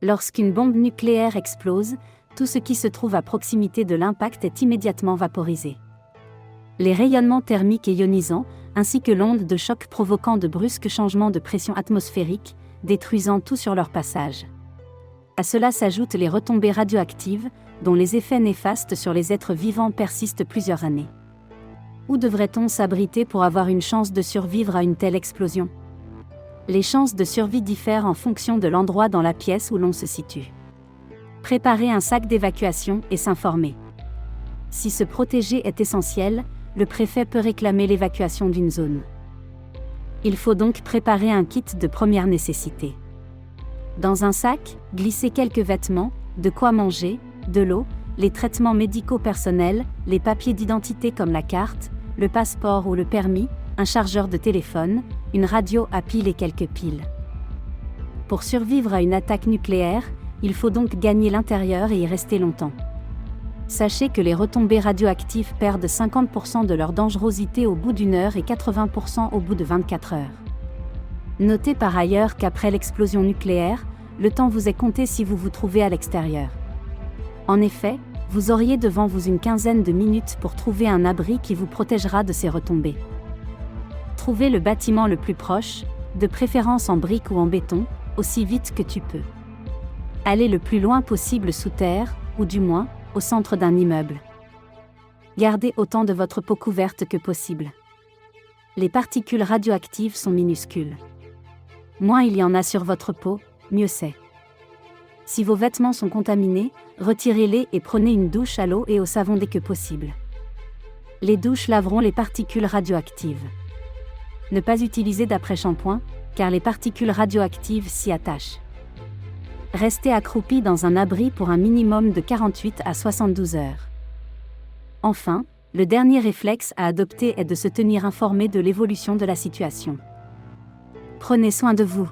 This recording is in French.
Lorsqu'une bombe nucléaire explose, tout ce qui se trouve à proximité de l'impact est immédiatement vaporisé. Les rayonnements thermiques et ionisants, ainsi que l'onde de choc provoquant de brusques changements de pression atmosphérique, détruisant tout sur leur passage. À cela s'ajoutent les retombées radioactives, dont les effets néfastes sur les êtres vivants persistent plusieurs années. Où devrait-on s'abriter pour avoir une chance de survivre à une telle explosion ? Les chances de survie diffèrent en fonction de l'endroit dans la pièce où l'on se situe. Préparer un sac d'évacuation et s'informer. Si se protéger est essentiel, le préfet peut réclamer l'évacuation d'une zone. Il faut donc préparer un kit de première nécessité. Dans un sac, glissez quelques vêtements, de quoi manger, de l'eau, les traitements médicaux personnels, les papiers d'identité comme la carte, le passeport ou le permis, un chargeur de téléphone, une radio à pile et quelques piles. Pour survivre à une attaque nucléaire, il faut donc gagner l'intérieur et y rester longtemps. Sachez que les retombées radioactives perdent 50% de leur dangerosité au bout d'une heure et 80% au bout de 24 heures. Notez par ailleurs qu'après l'explosion nucléaire, le temps vous est compté si vous vous trouvez à l'extérieur. En effet, vous auriez devant vous une quinzaine de minutes pour trouver un abri qui vous protégera de ces retombées. Trouvez le bâtiment le plus proche, de préférence en briques ou en béton, aussi vite que tu peux. Allez le plus loin possible sous terre, ou du moins, au centre d'un immeuble. Gardez autant de votre peau couverte que possible. Les particules radioactives sont minuscules. Moins il y en a sur votre peau, mieux c'est. Si vos vêtements sont contaminés, retirez-les et prenez une douche à l'eau et au savon dès que possible. Les douches laveront les particules radioactives. Ne pas utiliser d'après-shampoing, car les particules radioactives s'y attachent. Restez accroupi dans un abri pour un minimum de 48 à 72 heures. Enfin, le dernier réflexe à adopter est de se tenir informé de l'évolution de la situation. Prenez soin de vous.